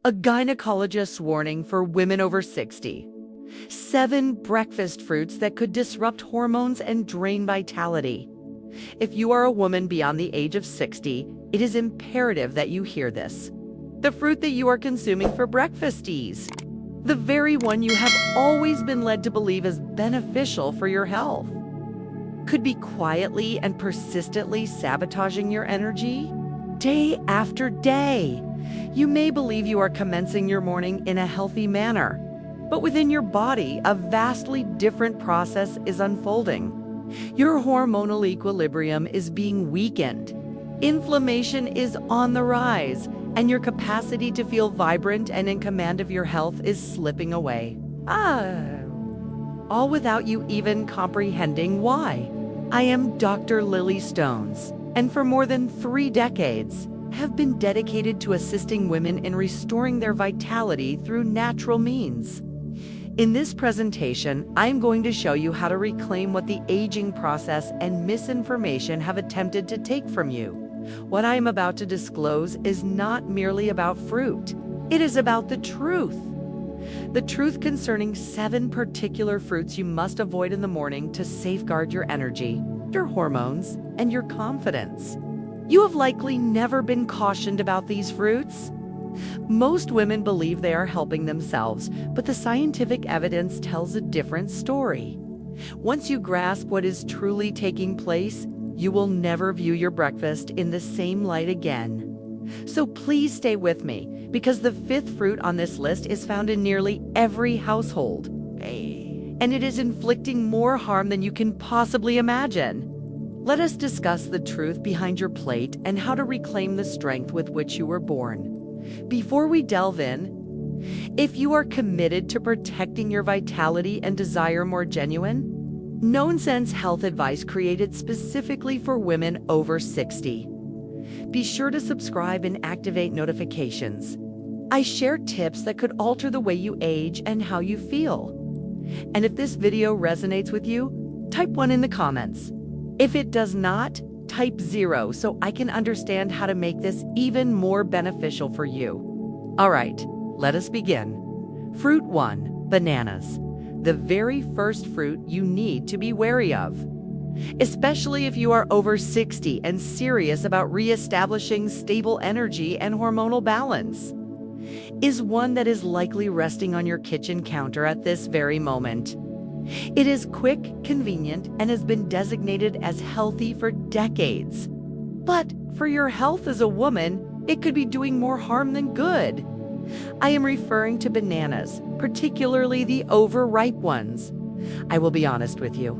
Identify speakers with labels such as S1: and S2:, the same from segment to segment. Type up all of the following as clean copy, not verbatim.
S1: A gynecologist's warning for women over 60. 7 breakfast fruits that could disrupt hormones and drain vitality. If you are a woman beyond the age of 60, it is imperative that you hear this. The fruit that you are consuming for breakfasties. The very one you have always been led to believe is beneficial for your health. Could be quietly and persistently sabotaging your energy. Day after day. You may believe you are commencing your morning in a healthy manner, but within your body, a vastly different process is unfolding. Your hormonal equilibrium is being weakened. Inflammation is on the rise, and your capacity to feel vibrant and in command of your health is slipping away. All without you even comprehending why. I am Dr. Lily Stones, and for more than 3 decades, have been dedicated to assisting women in restoring their vitality through natural means. In this presentation, I'm going to show you how to reclaim what the aging process and misinformation have attempted to take from you. What I am about to disclose is not merely about fruit. It is about the truth. The truth concerning 7 particular fruits you must avoid in the morning to safeguard your energy, your hormones, and your confidence. You have likely never been cautioned about these fruits. Most women believe they are helping themselves, but the scientific evidence tells a different story. Once you grasp what is truly taking place, you will never view your breakfast in the same light again. So please stay with me, because the 5th fruit on this list is found in nearly every household. And it is inflicting more harm than you can possibly imagine. Let us discuss the truth behind your plate and how to reclaim the strength with which you were born. Before we delve in, if you are committed to protecting your vitality and desire more genuine, no-nonsense health advice created specifically for women over 60. Be sure to subscribe and activate notifications. I share tips that could alter the way you age and how you feel. And if this video resonates with you, type 1 in the comments. If it does not, type 0 so I can understand how to make this even more beneficial for you. All right, let us begin. Fruit 1, bananas. The very first fruit you need to be wary of, especially if you are over 60 and serious about reestablishing stable energy and hormonal balance, is one that is likely resting on your kitchen counter at this very moment. It is quick, convenient, and has been designated as healthy for decades. But for your health as a woman, it could be doing more harm than good. I am referring to bananas, particularly the overripe ones. I will be honest with you.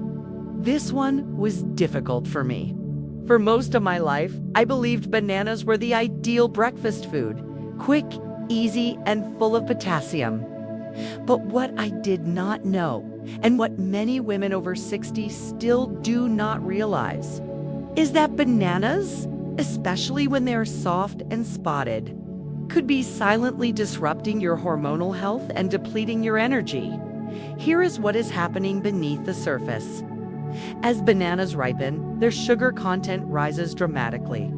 S1: This one was difficult for me. For most of my life, I believed bananas were the ideal breakfast food, quick, easy, and full of potassium. But what I did not know, and what many women over 60 still do not realize, is that bananas, especially when they are soft and spotted, could be silently disrupting your hormonal health and depleting your energy. Here is what is happening beneath the surface. As bananas ripen, their sugar content rises dramatically.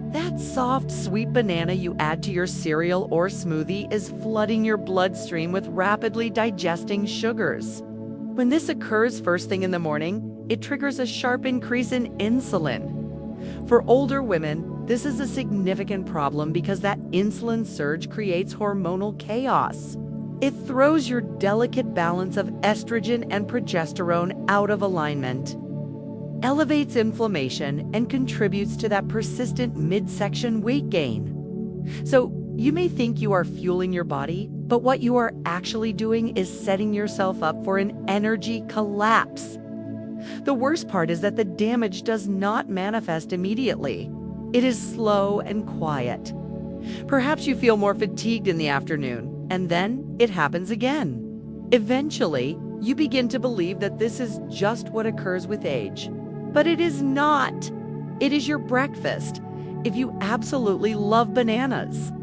S1: That soft, sweet banana you add to your cereal or smoothie is flooding your bloodstream with rapidly digesting sugars. When this occurs first thing in the morning, it triggers a sharp increase in insulin. For older women, this is a significant problem because that insulin surge creates hormonal chaos. It throws your delicate balance of estrogen and progesterone out of alignment, elevates inflammation, and contributes to that persistent midsection weight gain. So you may think you are fueling your body, but what you are actually doing is setting yourself up for an energy collapse. The worst part is that the damage does not manifest immediately. It is slow and quiet. Perhaps you feel more fatigued in the afternoon, and then it happens again. Eventually, you begin to believe that this is just what occurs with age. But it is not. It is your breakfast, if you absolutely love bananas.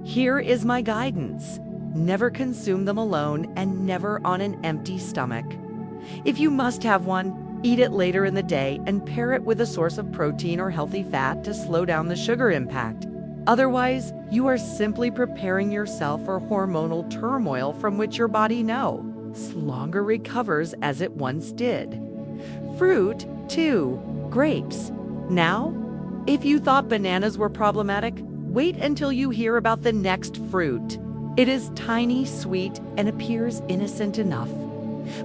S1: Here is my guidance. Never consume them alone and never on an empty stomach. If you must have one, eat it later in the day and pair it with a source of protein or healthy fat to slow down the sugar impact. Otherwise, you are simply preparing yourself for hormonal turmoil from which your body no longer recovers as it once did. Fruit 2. Grapes. Now, if you thought bananas were problematic, wait until you hear about the next fruit. It is tiny, sweet, and appears innocent enough.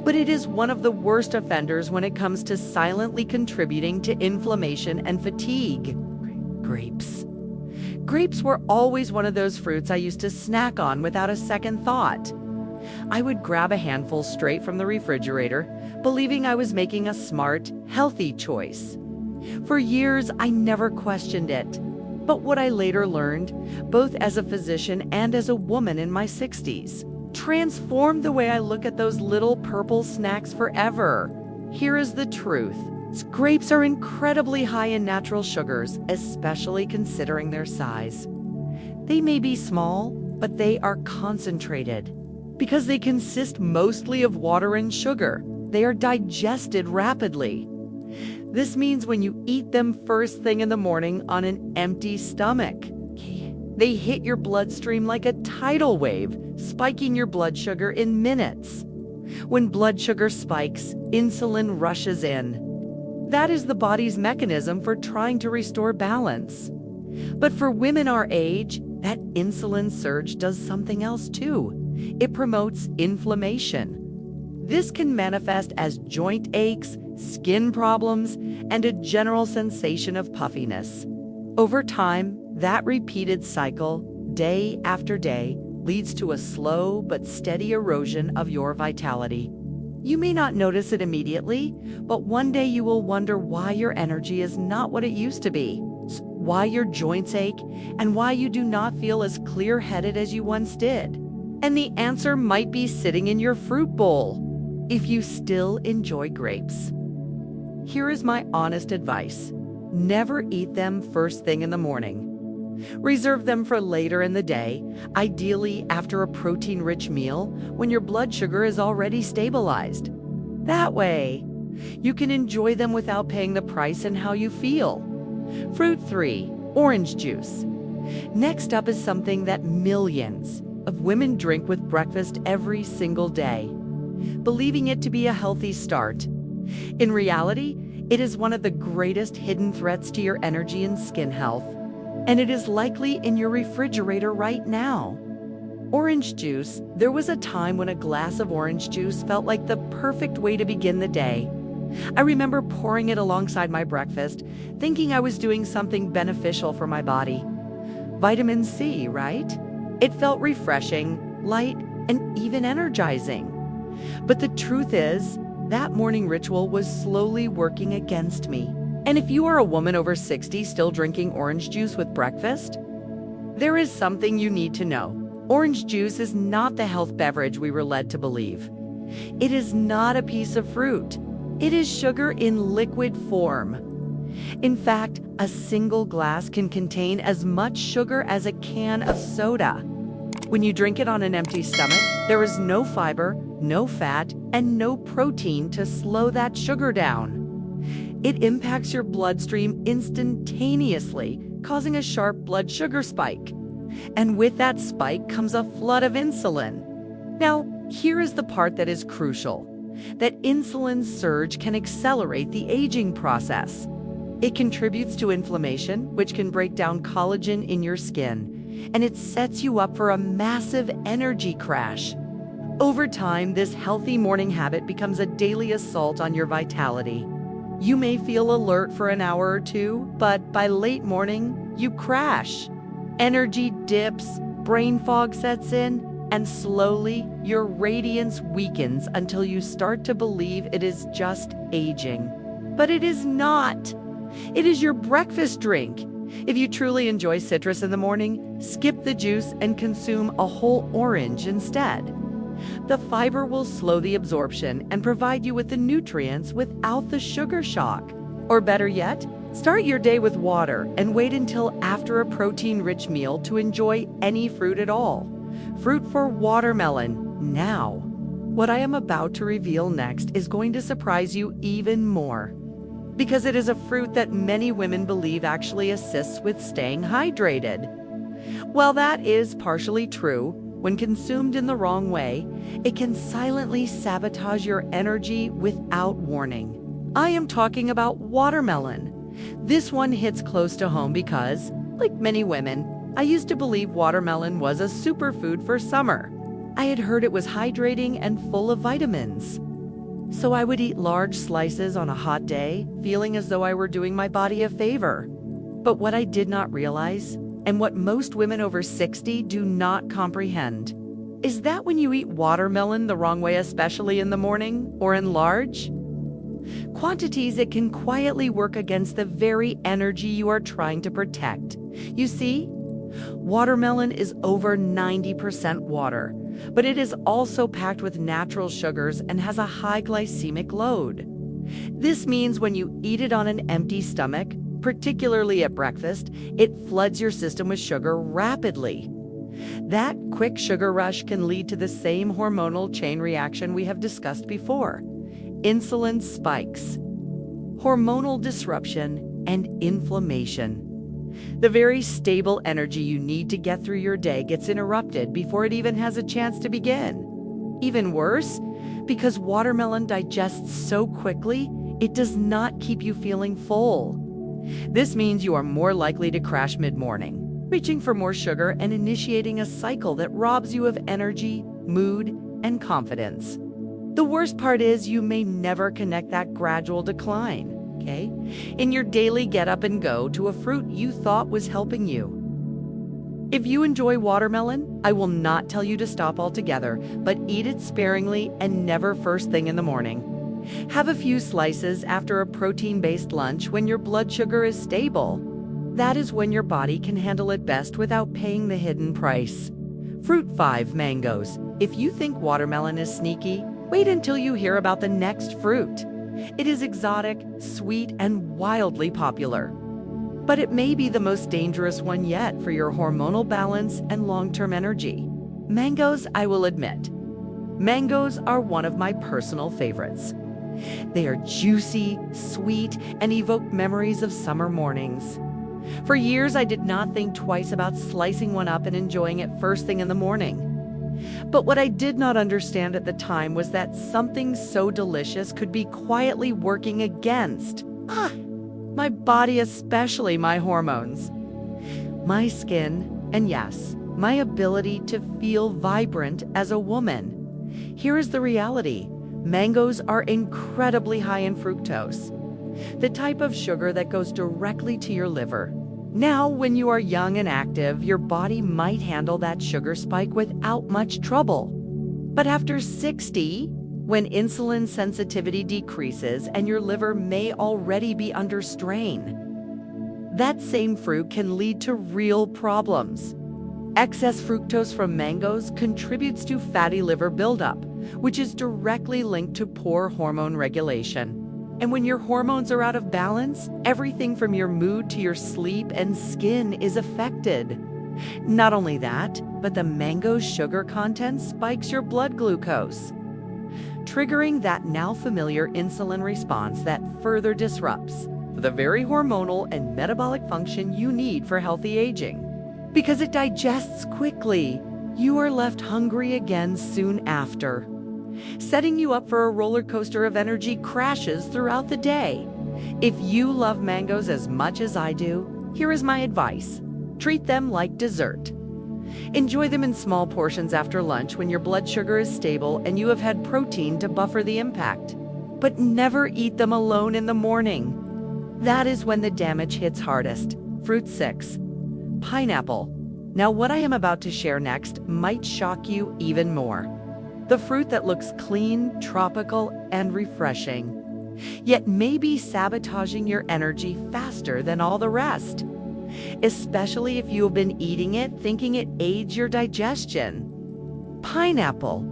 S1: But it is one of the worst offenders when it comes to silently contributing to inflammation and fatigue. Grapes. Grapes were always one of those fruits I used to snack on without a second thought. I would grab a handful straight from the refrigerator, believing I was making a smart, healthy choice. For years, I never questioned it. But what I later learned, both as a physician and as a woman in my 60s, transformed the way I look at those little purple snacks forever. Here is the truth. Grapes are incredibly high in natural sugars, especially considering their size. They may be small, but they are concentrated. Because they consist mostly of water and sugar, they are digested rapidly. This means when you eat them first thing in the morning on an empty stomach, they hit your bloodstream like a tidal wave, spiking your blood sugar in minutes. When blood sugar spikes, insulin rushes in. That is the body's mechanism for trying to restore balance. But for women our age, that insulin surge does something else too. It promotes inflammation. This can manifest as joint aches, skin problems, and a general sensation of puffiness. Over time, that repeated cycle, day after day, leads to a slow but steady erosion of your vitality. You may not notice it immediately, but one day you will wonder why your energy is not what it used to be, why your joints ache, and why you do not feel as clear-headed as you once did. And the answer might be sitting in your fruit bowl, if you still enjoy grapes. Here is my honest advice. Never eat them first thing in the morning. Reserve them for later in the day, ideally after a protein-rich meal when your blood sugar is already stabilized. That way, you can enjoy them without paying the price in how you feel. Fruit 3. Orange juice. Next up is something that millions of women drink with breakfast every single day, believing it to be a healthy start. In reality, it is one of the greatest hidden threats to your energy and skin health, and it is likely in your refrigerator right now. Orange juice. There was a time when a glass of orange juice felt like the perfect way to begin the day. I remember pouring it alongside my breakfast, thinking I was doing something beneficial for my body. Vitamin C, right? It felt refreshing, light, and even energizing. But the truth is, that morning ritual was slowly working against me. And if you are a woman over 60 still drinking orange juice with breakfast, there is something you need to know. Orange juice is not the health beverage we were led to believe. It is not a piece of fruit. It is sugar in liquid form. In fact, a single glass can contain as much sugar as a can of soda. When you drink it on an empty stomach, there is no fiber, no fat, and no protein to slow that sugar down. It impacts your bloodstream instantaneously, causing a sharp blood sugar spike. And with that spike comes a flood of insulin. Now, here is the part that is crucial. That insulin surge can accelerate the aging process. It contributes to inflammation, which can break down collagen in your skin, and it sets you up for a massive energy crash. Over time, this healthy morning habit becomes a daily assault on your vitality. You may feel alert for an hour or two, but by late morning, you crash. Energy dips, brain fog sets in, and slowly, your radiance weakens until you start to believe it is just aging. But it is not. It is your breakfast drink. If you truly enjoy citrus in the morning, skip the juice and consume a whole orange instead. The fiber will slow the absorption and provide you with the nutrients without the sugar shock. Or better yet, start your day with water and wait until after a protein-rich meal to enjoy any fruit at all. Fruit for watermelon, now. What I am about to reveal next is going to surprise you even more, because it is a fruit that many women believe actually assists with staying hydrated. While that is partially true, when consumed in the wrong way, it can silently sabotage your energy without warning. I am talking about watermelon. This one hits close to home because, like many women, I used to believe watermelon was a superfood for summer. I had heard it was hydrating and full of vitamins. So I would eat large slices on a hot day, feeling as though I were doing my body a favor. But what I did not realize, and what most women over 60 do not comprehend, is that when you eat watermelon the wrong way, especially in the morning or in large quantities, it can quietly work against the very energy you are trying to protect. You see, watermelon is over 90% water, but it is also packed with natural sugars and has a high glycemic load. This means when you eat it on an empty stomach, particularly at breakfast, it floods your system with sugar rapidly. That quick sugar rush can lead to the same hormonal chain reaction we have discussed before: insulin spikes, hormonal disruption, and inflammation. The very stable energy you need to get through your day gets interrupted before it even has a chance to begin. Even worse, because watermelon digests so quickly, it does not keep you feeling full. This means you are more likely to crash mid-morning, reaching for more sugar and initiating a cycle that robs you of energy, mood, and confidence. The worst part is you may never connect that gradual decline, okay, in your daily get up and go to a fruit you thought was helping you. If you enjoy watermelon, I will not tell you to stop altogether, but eat it sparingly and never first thing in the morning. Have a few slices after a protein-based lunch when your blood sugar is stable. That is when your body can handle it best without paying the hidden price. Fruit 5, mangoes. If you think watermelon is sneaky, wait until you hear about the next fruit. It is exotic, sweet, and wildly popular. But it may be the most dangerous one yet for your hormonal balance and long-term energy. Mangoes, I will admit. Mangoes are one of my personal favorites. They are juicy, sweet, and evoke memories of summer mornings. For years, I did not think twice about slicing one up and enjoying it first thing in the morning. But what I did not understand at the time was that something so delicious could be quietly working against my body, especially my hormones, my skin, and yes, my ability to feel vibrant as a woman. Here is the reality. Mangoes are incredibly high in fructose, the type of sugar that goes directly to your liver. Now, when you are young and active, your body might handle that sugar spike without much trouble. But after 60, when insulin sensitivity decreases and your liver may already be under strain, that same fruit can lead to real problems. Excess fructose from mangoes contributes to fatty liver buildup, which is directly linked to poor hormone regulation. And when your hormones are out of balance, everything from your mood to your sleep and skin is affected. Not only that, but the mango's sugar content spikes your blood glucose, triggering that now familiar insulin response that further disrupts the very hormonal and metabolic function you need for healthy aging. Because it digests quickly, you are left hungry again soon after, setting you up for a roller coaster of energy crashes throughout the day. If you love mangoes as much as I do, here is my advice. Treat them like dessert. Enjoy them in small portions after lunch when your blood sugar is stable and you have had protein to buffer the impact. But never eat them alone in the morning. That is when the damage hits hardest. Fruit 6, pineapple. Now, what I am about to share next might shock you even more. The fruit that looks clean, tropical, and refreshing, yet may be sabotaging your energy faster than all the rest, especially if you have been eating it thinking it aids your digestion. Pineapple.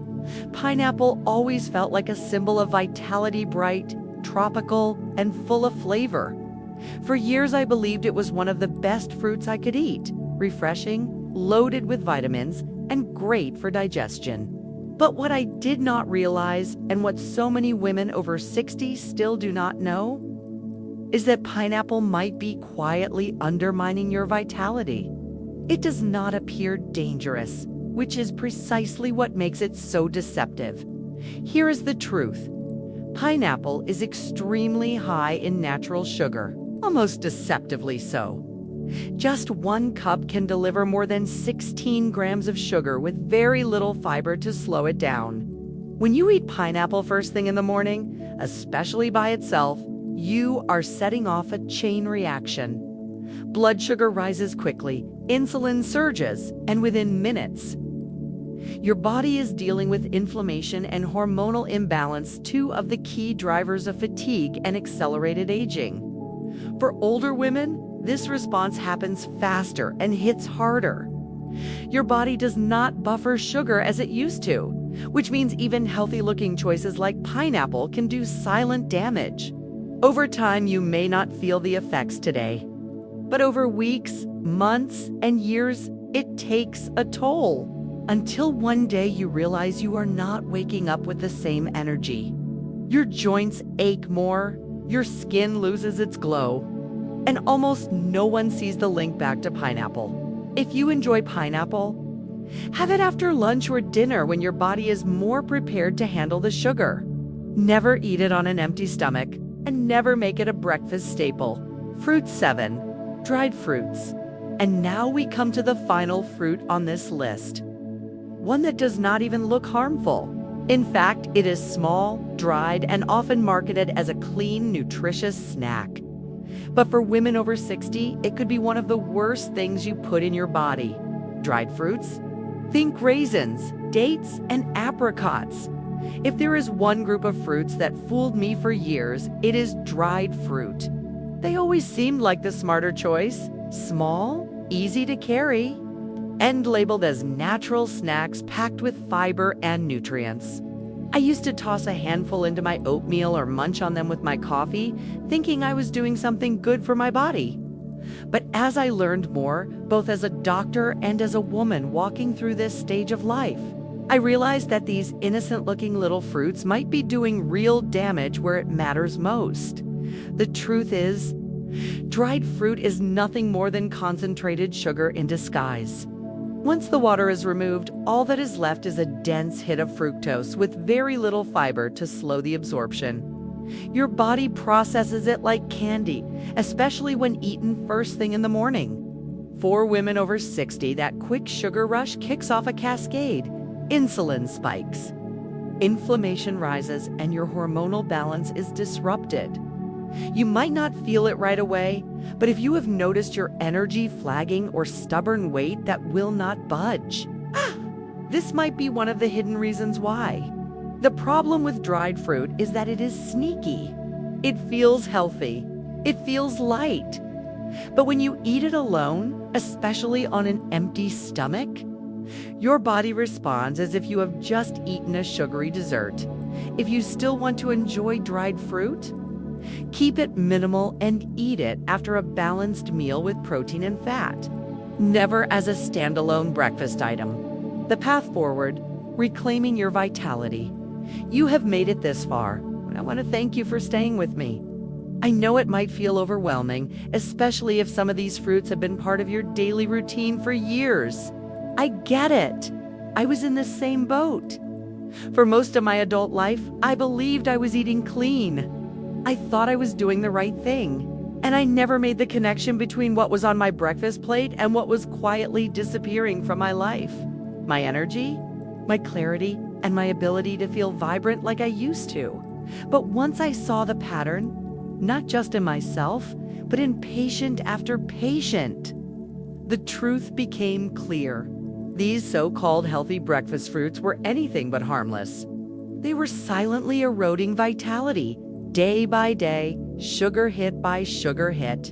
S1: Pineapple always felt like a symbol of vitality, bright, tropical, and full of flavor. For years, I believed it was one of the best fruits I could eat, refreshing, loaded with vitamins, and great for digestion. But what I did not realize, and what so many women over 60 still do not know, is that pineapple might be quietly undermining your vitality. It does not appear dangerous, which is precisely what makes it so deceptive. Here is the truth. Pineapple is extremely high in natural sugar, almost deceptively so. Just 1 cup can deliver more than 16 grams of sugar with very little fiber to slow it down. When you eat pineapple first thing in the morning, especially by itself, you are setting off a chain reaction. Blood sugar rises quickly, insulin surges, and within minutes, your body is dealing with inflammation and hormonal imbalance, 2 of the key drivers of fatigue and accelerated aging. For older women, this response happens faster and hits harder. Your body does not buffer sugar as it used to, which means even healthy-looking choices like pineapple can do silent damage. Over time, you may not feel the effects today, but over weeks, months, and years, it takes a toll. Until one day you realize you are not waking up with the same energy. Your joints ache more, your skin loses its glow, and almost no one sees the link back to pineapple. If you enjoy pineapple, have it after lunch or dinner when your body is more prepared to handle the sugar. Never eat it on an empty stomach, and never make it a breakfast staple. Fruit 7, dried fruits. And now we come to the final fruit on this list. One that does not even look harmful. In fact, it is small, dried, and often marketed as a clean, nutritious snack. But for women over 60, it could be one of the worst things you put in your body. Dried fruits? Think raisins, dates, and apricots. If there is one group of fruits that fooled me for years, it is dried fruit. They always seemed like the smarter choice. Small, easy to carry, and labeled as natural snacks packed with fiber and nutrients. I used to toss a handful into my oatmeal or munch on them with my coffee, thinking I was doing something good for my body. But as I learned more, both as a doctor and as a woman walking through this stage of life, I realized that these innocent-looking little fruits might be doing real damage where it matters most. The truth is, dried fruit is nothing more than concentrated sugar in disguise. Once the water is removed, all that is left is a dense hit of fructose with very little fiber to slow the absorption. Your body processes it like candy, especially when eaten first thing in the morning. For women over 60, that quick sugar rush kicks off a cascade. Insulin spikes. Inflammation rises and your hormonal balance is disrupted. You might not feel it right away, but if you have noticed your energy flagging or stubborn weight that will not budge, this might be one of the hidden reasons why. The problem with dried fruit is that it is sneaky. It feels healthy. It feels light. But when you eat it alone, especially on an empty stomach, your body responds as if you have just eaten a sugary dessert. If you still want to enjoy dried fruit, keep it minimal and eat it after a balanced meal with protein and fat. Never as a standalone breakfast item. The path forward, reclaiming your vitality. You have made it this far, and I want to thank you for staying with me. I know it might feel overwhelming, especially if some of these fruits have been part of your daily routine for years. I get it. I was in the same boat. For most of my adult life, I believed I was eating clean. I thought I was doing the right thing, and I never made the connection between what was on my breakfast plate and what was quietly disappearing from my life. My energy, my clarity, and my ability to feel vibrant like I used to. But once I saw the pattern, not just in myself, but in patient after patient, the truth became clear. These so-called healthy breakfast fruits were anything but harmless. They were silently eroding vitality, day by day, sugar hit by sugar hit.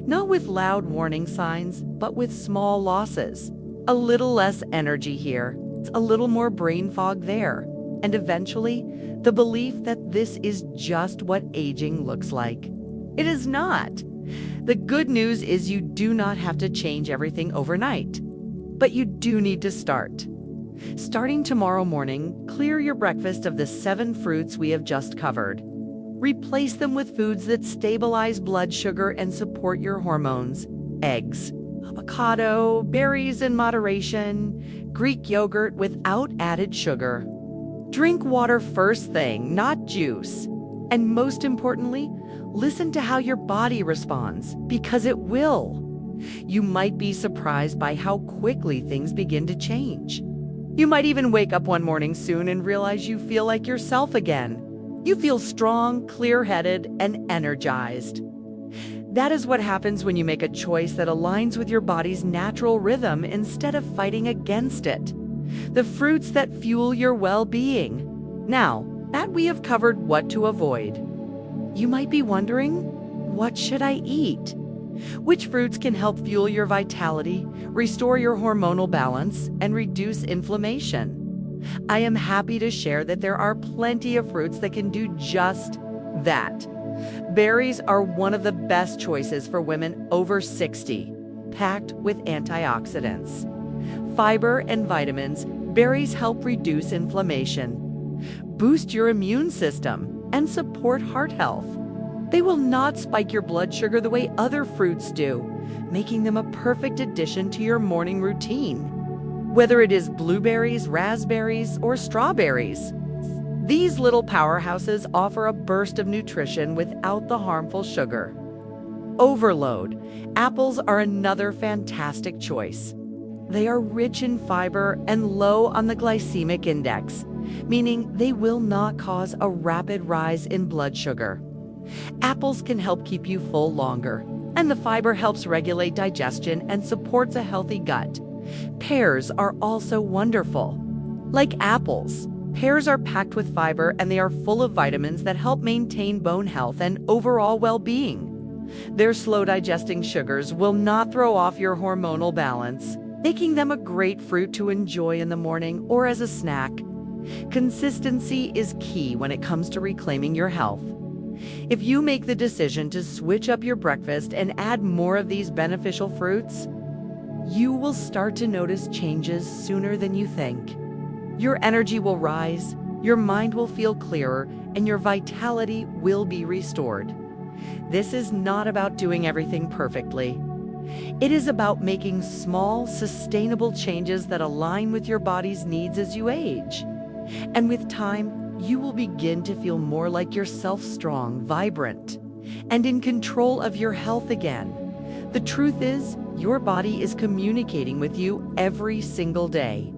S1: Not with loud warning signs, but with small losses. A little less energy here, a little more brain fog there, and eventually, the belief that this is just what aging looks like. It is not. The good news is you do not have to change everything overnight, but you do need to start. Starting tomorrow morning, clear your breakfast of the 7 fruits we have just covered. Replace them with foods that stabilize blood sugar and support your hormones. Eggs. avocado, berries in moderation, Greek yogurt without added sugar. Drink water first thing, not juice. And most importantly, listen to how your body responds, because it will. You might be surprised by how quickly things begin to change. You might even wake up one morning soon and realize you feel like yourself again. You feel strong, clear-headed, and energized. That is what happens when you make a choice that aligns with your body's natural rhythm instead of fighting against it. The fruits that fuel your well-being. Now, that we have covered what to avoid, you might be wondering, what should I eat? Which fruits can help fuel your vitality, restore your hormonal balance, and reduce inflammation? I am happy to share that there are plenty of fruits that can do just that. Berries are one of the best choices for women over 60, packed with antioxidants, fiber, and vitamins. Berries help reduce inflammation, boost your immune system, and support heart health. They will not spike your blood sugar the way other fruits do, making them a perfect addition to your morning routine. Whether it is blueberries, raspberries, or strawberries, these little powerhouses offer a burst of nutrition without the harmful sugar. Overload. Apples are another fantastic choice. They are rich in fiber and low on the glycemic index, meaning they will not cause a rapid rise in blood sugar. Apples can help keep you full longer, and the fiber helps regulate digestion and supports a healthy gut. Pears are also wonderful. Like apples, pears are packed with fiber and they are full of vitamins that help maintain bone health and overall well-being. Their slow-digesting sugars will not throw off your hormonal balance, making them a great fruit to enjoy in the morning or as a snack. Consistency is key when it comes to reclaiming your health. If you make the decision to switch up your breakfast and add more of these beneficial fruits, you will start to notice changes sooner than you think. Your energy will rise, your mind will feel clearer, and your vitality will be restored. This is not about doing everything perfectly. It is about making small, sustainable changes that align with your body's needs as you age. And with time, you will begin to feel more like yourself, strong, vibrant, and in control of your health again. The truth is, your body is communicating with you every single day.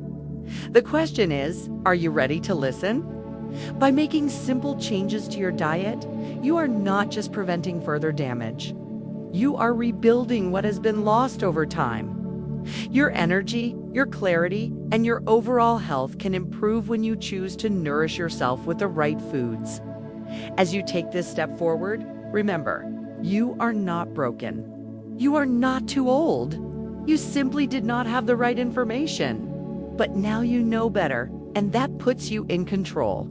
S1: The question is, are you ready to listen? By making simple changes to your diet, you are not just preventing further damage. You are rebuilding what has been lost over time. Your energy, your clarity, and your overall health can improve when you choose to nourish yourself with the right foods. As you take this step forward, remember, you are not broken. You are not too old. You simply did not have the right information. But now you know better, and that puts you in control.